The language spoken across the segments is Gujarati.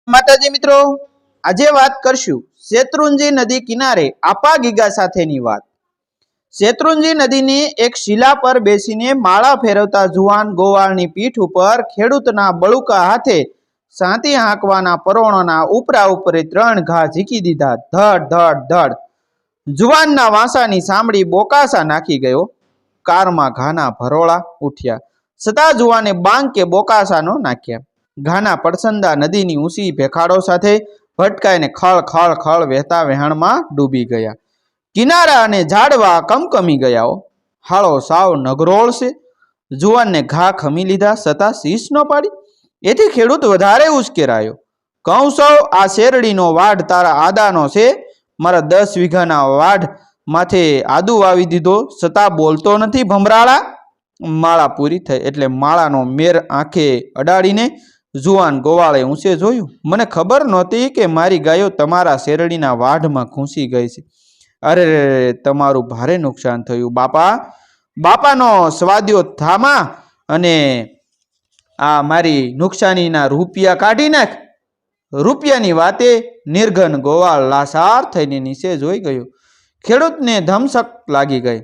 માતાજી મિત્રો, આજે વાત કરશું શેત્રુંજી નદી કિનારે આપા ગીગા સાથેની વાત। શેત્રુંજી નદીની એક શિલા પર બેસીને માળા ફેરવતા જુવાન ગોવાળની પીઠ ઉપર ખેડૂતના બળુકા હાથે સાંતી હાંકવાના પરોણોના ઉપરા ઉપરે 3 ઘા ઝીકી દીધા। ધડ ધડ ધડ જુવાનના વાંસાની સાંભળી બોકાસા નાખી ગયો। કારમાં ઘાના ભરોળા ઉઠ્યા, છતાં જુવાને બાંગ કે બોકાસા નો નાખ્યા। ઘાના પડસંદા નદીની ઊંચી ભેખાડો સાથે ભટકાઈને ખળ ખળ ખળ વહેતા વહેણમાં ડૂબી ગયા। કિનારા અને ઝાડવા કમકમી ગયા। હાળો સાવ નગરોળ છે। જુવાનને ઘા ખમી લીધા, છતાં શીશ ન પાડી। એથી ખેડૂત વધારે ઉશ્કેરાયો। કહું સૌ આ શેરડીનો વાઢ તારા આદાનો છે। મારા 10 વીઘાના વાઢ માથે આદુ વાવી દીધો, છતાં બોલતો નથી ભમરાળા। માળા પૂરી થઈ એટલે માળાનો મેર આંખે અડાડીને જુવાન ગોવાળે ઊંચે જોયું। મને ખબર નહોતી કે મારી ગાયો તમારા શેરડીના વાઢમાં ઘૂસી ગઈ છે। અરે તમારું ભારે નુકસાન થયું બાપા। બાપાનો સ્વાદ્યો થામા અને આ મારી નુકસાનીના રૂપિયા કાઢી નાખ। રૂપિયાની વાતે નિર્ઘન ગોવાળ લાસાર થઈને નીચે જોઈ ગયો। ખેડૂતને ધમસક લાગી ગઈ।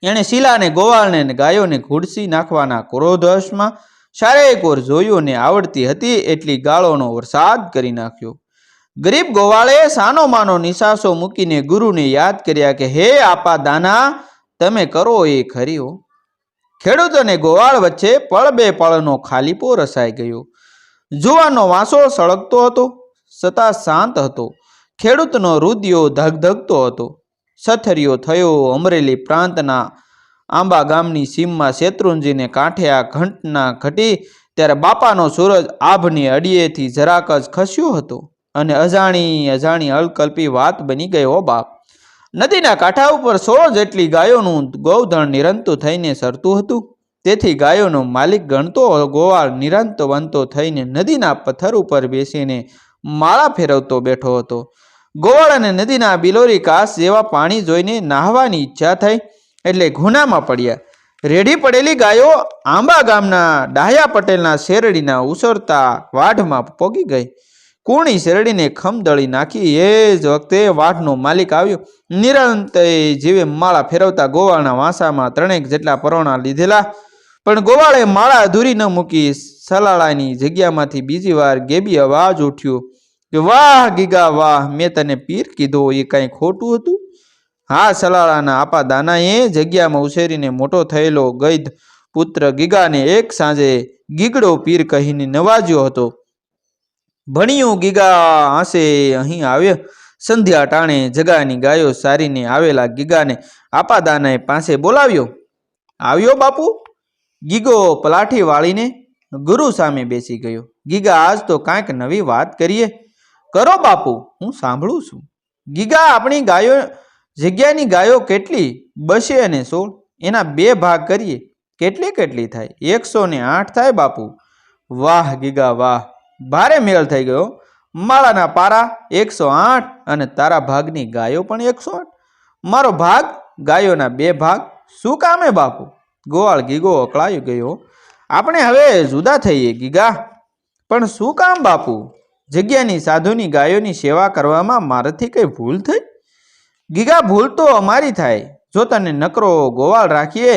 એણે શીલાને ગોવાળને ગાયોને ઘૂડસી નાખવાના ક્રોધવશમાં ચારેકોર જોયું ને આવડતી હતી એટલી ગાળોનો વરસાદ કરી નાખ્યો। ગરીબ ગોવાળે સાનો માનો નિશાસો મૂકીને ગુરુને યાદ કર્યા કે હે આપા દાના, તમે કરો એ ખરી હો। ખેડૂત અને ગોવાળ વચ્ચે પળ બે પળનો ખાલીપો રસાઈ ગયો। જુવાનનો વાંસો સળગતો હતો, છતાં શાંત હતો। ખેડૂતનો રુદિયો ધગધગતો હતો। સથરિયો થયો અમરેલી પ્રાંતના આંબા ગામની સીમમાં શેત્રુંજીને કાંઠે આ ઘંટના ઘટી ત્યારે બાપાનો સૂરજ આભની અડીએથી જરાક જ ખસ્યો હતો અને અજાણી અલકલ્પી વાત બની ગયો બાપ। નદીના કાંઠા ઉપર 100 જેટલી ગાયોનું ગૌધણ નિરંતું થઈને સરતું હતું। તેથી ગાયોનો માલિક ગણતો ગોવાળ નિરંત વંતો થઈને નદીના પથ્થર ઉપર બેસીને માળા ફેરવતો બેઠો હતો। ગોવાળ અને નદીના બિલોરી કાસ જેવા પાણી જોઈને નાહવાની ઈચ્છા થઈ એટલે ગુનામાં પડ્યા। રેડી પડેલી ગાયો આંબા ગામના ડાહ્યા પટેલના શેરડીના ઉસરતા વાઢમાં પોગી ગઈ। કુણી શેરડીને ખમદળી નાખી। એ જ વખતે વાઢનો માલિક આવ્યો। નિરંત જીવે માળા ફેરવતા ગોવાળના વાંસામાં 3 જેટલા પરોણા લીધેલા, પણ ગોવાળે માળા અધૂરી ન મૂકી। સલાળાની જગ્યામાંથી બીજી વાર ગેબી અવાજ ઉઠ્યો કે વાહ ગીગા વાહ, મેં તને પીર કીધો એ કાંઈ ખોટું હતું? હા, સલાળાના આપા દાનાએ જગ્યામાં ઉછેરીને મોટો થયેલો ગૈધ પુત્ર ગીગાને એક સાંજે ગીગડો પીર કહીને નવાજ્યો હતો। ભણ્યું ગીગા આંસે અહીં આવ્યો। સંધ્યા ટાણે જગાની ગાયો સારીને આવેલા ગીગાને આપા દાનાએ પાસે બોલાવ્યો। આવ્યો બાપુ? ગીગો પલાઠી વાળીને ગુરુ સામે બેસી ગયો। ગીગા, આજ તો કાંઈક નવી વાત કરીએ। કરો બાપુ, હું સાંભળું છું। ગીગા, આપણી ગાયો જગ્યાની ગાયો કેટલી? 200 અને 16। એના 2 ભાગ કરીએ, કેટલી કેટલી થાય? 108 થાય બાપુ। વાહ ગીગા વાહ, ભારે મેળ થઈ ગયો। માળાના પારા 108 અને તારા ભાગની ગાયો પણ 108। મારો ભાગ ગાયોના 2 ભાગ શું કામે બાપુ? ગોવાળ ગીગો અકળાઈ ગયો। આપણે હવે જુદા થઈએ ગીગા। પણ શું કામ બાપુ? જગ્યાની સાધુની ગાયોની સેવા કરવામાં મારાથી કઈ ભૂલ થઈ? ગીગા, ભૂલ તો અમારી થાય। જો તને નકરો ગોવાળ રાખીએ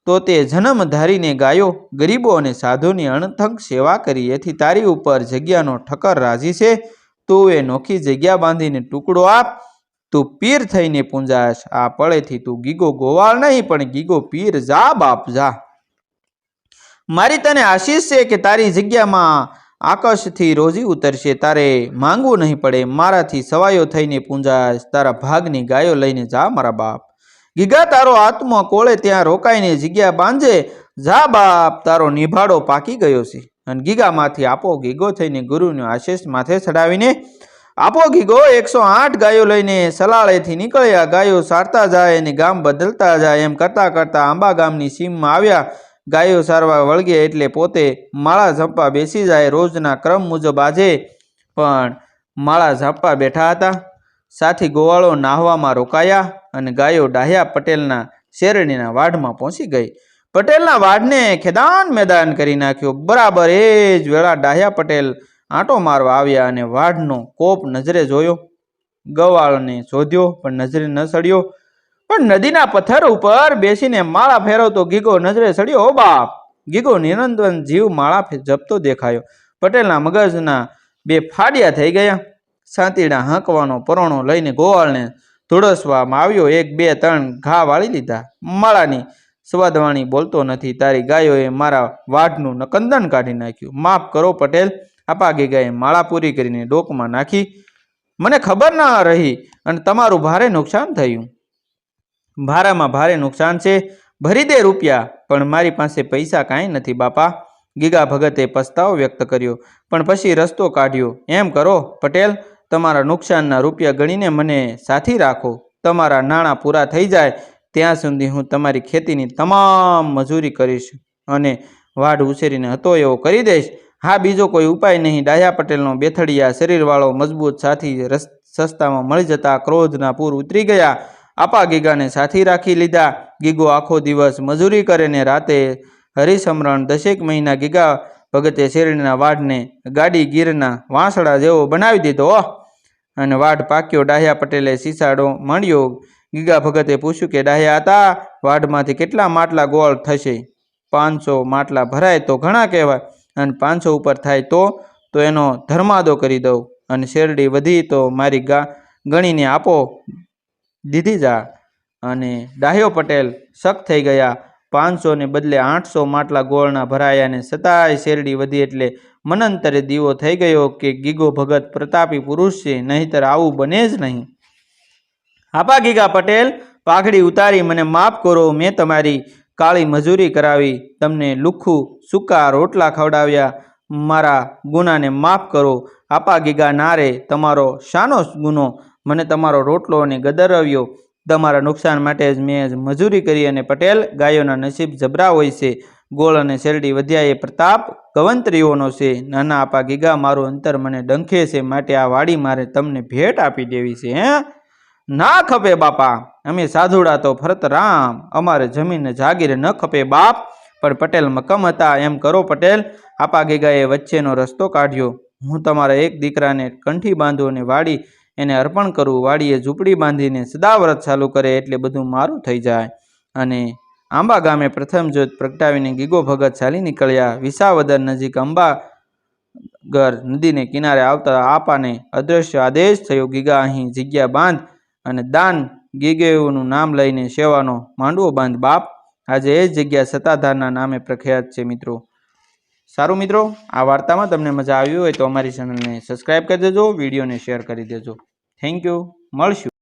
તો તે જન્મ ધારીને ગાયો, ગરીબો અને સાધુની અણથક સેવા કરી। એથી તારી ઉપર જગ્યાનો ઠક્કર રાજી છે। તું એ નોખી જગ્યા બાંધીને ટુકડો આપ, તું પીર થઈને પૂંજાશ। આ પળેથી તું ગીગો ગોવાળ નહીં પણ ગીગો પીર। જા બાપ જા। મારી તને આશીષ છે કે તારી જગ્યામાં આકાશથી રોજી ઉતરશે। તારે માંગવું નહીં પડે। મારાથી સવાયો થઈને પૂંજાશ। તારા ભાગની ગાયો લઈને જા મારા બાપ। ગીગા, તારો આત્મા કોળે ત્યાં રોકાઈને જગ્યા બાંધજે। જા બાપ, તારો નિભાડો પાકી ગયો છે। અને ગીગામાંથી આપો ગીગો થઈને ગુરુનો આશીષ માથે ચડાવીને આપો ગીગો 108 ગાયો લઈને સલાળેથી નીકળ્યા। ગાયો સારતા જાય અને ગામ બદલતા જાય। એમ કરતા કરતા આંબા ગામની સીમમાં આવ્યા। ગાયો સારવા વળગે એટલે પોતે માળા ઝંપવા બેસી જાય। રોજના ક્રમ મુજબ આજે પણ માળા ઝંપવા બેઠા હતા। સાથી ગોવાળો નાહવામાં રોકાયા અને ગાયો ડાહ્યા પટેલના શેરડીના વાઢમાં પહોંચી ગઈ। પટેલના વાઢને ખેદાન મેદાન કરી નાખ્યો। બરાબર એ જ વેળા ડાહ્યા પટેલ આંટો મારવા આવ્યા અને વાઢનો કોપ નજરે જોયો. ગવાળને શોધ્યો પણ નજરે ન સડ્યો. પણ નદીના પથ્થર ઉપર બેસીને માળા ફેરવતો ગીગો નજરે સડ્યો. ઓ બાપ! ગીગો નિરંતર જીવ માળા જપતો દેખાયો. પટેલના મગજના બે ફાડ્યા થઈ ગયા. સાંતીડા હાંકવાનો પરોણો લઈને ગોવાળને ધુડસવામાં આવ્યો. 1 2 3 ઘા વાળી લીધા. માળાની સ્વાદવાણી બોલતો નથી. તારી ગાયોએ મારા વાઢનું નકંદન કાઢી નાખ્યું. માફ કરો પટેલ. આપા ગીગાએ માળા પૂરી કરીને ડોકમાં નાખી. મને ખબર ન રહી અને તમારું ભારે નુકસાન થયું. ભારામાં ભારે નુકસાન છે. ભરી દે રૂપિયા. પણ મારી પાસે પૈસા કાંઈ નથી બાપા. ગીગા ભગતે પસ્તાવો વ્યક્ત કર્યો પણ પછી રસ્તો કાઢ્યો. એમ કરો પટેલ, તમારા નુકસાનના રૂપિયા ગણીને મને સાથી રાખો. તમારા નાણાં પૂરા થઈ જાય ત્યાં સુધી હું તમારી ખેતીની તમામ મજૂરી કરીશ અને વાઢ ઉછેરીને હતો એવો કરી દઈશ. હા, બીજો કોઈ ઉપાય નહીં. ડાહ્યા પટેલનો બેથડિયા શરીરવાળો મજબૂત સાથી સસ્તામાં મળી જતા ક્રોધના પૂર ઉતરી ગયા. આપા ગીગાને સાથી રાખી લીધા. ગીગો આખો દિવસ મજૂરી કરે ને રાતે હરિસમરણ. 10 મહિના ગીગા ભગતે શેરડીના વાઢને ગાડી ગીરના વાંસળા જેવો બનાવી દીધો. અને વાઢ પાક્યો. ડાહ્યા પટેલે સીસાડો માંડ્યો. ગીગા ભગતે પૂછ્યું કે ડાહ્યા હતા, વાઢમાંથી કેટલા માટલા ગોળ થશે? 500 માટલા ભરાય તો ઘણા કહેવાય, અને 500 ઉપર થાય તો એનો ધર્માદો કરી દઉં, અને શેરડી વધી તો મારી ગણીને આપો દીધી જા. અને ડાહ્યો પટેલ શક થઈ ગયા. 500 ને બદલે 800 માટલા ગોળના ભરાયા અને છતાંય શેરડી વધી એટલે મનંતરે દીવો થઈ ગયો કે ગીગો ભગત પ્રતાપી પુરુષ છે, નહીંતર આવું બને જ નહીં. આપા ગીગા પટેલ, પાઘડી ઉતારી મને માફ કરો. મેં તમારી કાળી મજૂરી કરાવી, તમને લુખ્ખું સૂકા રોટલા ખવડાવ્યા. મારા ગુનાને માફ કરો. આપા ગીગા નારે, તમારો શાનો ગુનો? મને તમારો રોટલો અને ગદરવ્યો. તમારા નુકસાન માટે જ મેં મજૂરી કરી. અને પટેલ, ગાયોના નસીબ જબરા હોય છે. ગોળ અને શેરડી વધ્યા એ પ્રતાપ ગવંતરીઓનો છે. નાના આપા ગીગા, મારું અંતર મને ડંખે છે, માટે આ વાડી મારે તમને ભેટ આપી દેવી છે. ના ખપે બાપા, અમે સાધુડા તો ફરત રામ, અમારે જમીન જાગીર ન ખપે બાપ. પણ પટેલ મક્કમ હતા. એમ કરો પટેલ. આપા ગીગાએ વચ્ચેનો રસ્તો કાઢ્યો. હું તમારા એક દીકરાને કંઠી બાંધું અને વાડી એને અર્પણ કરું. વાડીએ ઝૂંપડી બાંધીને સદાવ્રત ચાલુ કરે એટલે બધું મારું થઈ જાય. અને આંબા ગામે પ્રથમ જ્યોત પ્રગટાવીને ગીગો ભગત ચાલી નીકળ્યા. વિસાવદર નજીક અંબાગર નદીને કિનારે આવતા આપાને અદ્રશ્ય આદેશ થયો, ગીગા અહીં જગ્યા બાંધ અને દાન ગીગેઓનું નામ લઈને સેવાનો માંડવો બાંધ બાપ. આજે એ જગ્યા સત્તાધારના નામે પ્રખ્યાત છે. મિત્રો, સારું મિત્રો, આ વાર્તામાં તમને મજા આવી હોય તો અમારી ચેનલને સબસ્ક્રાઈબ કરી દેજો, વિડીયોને શેર કરી દેજો. Thank you. મળશું.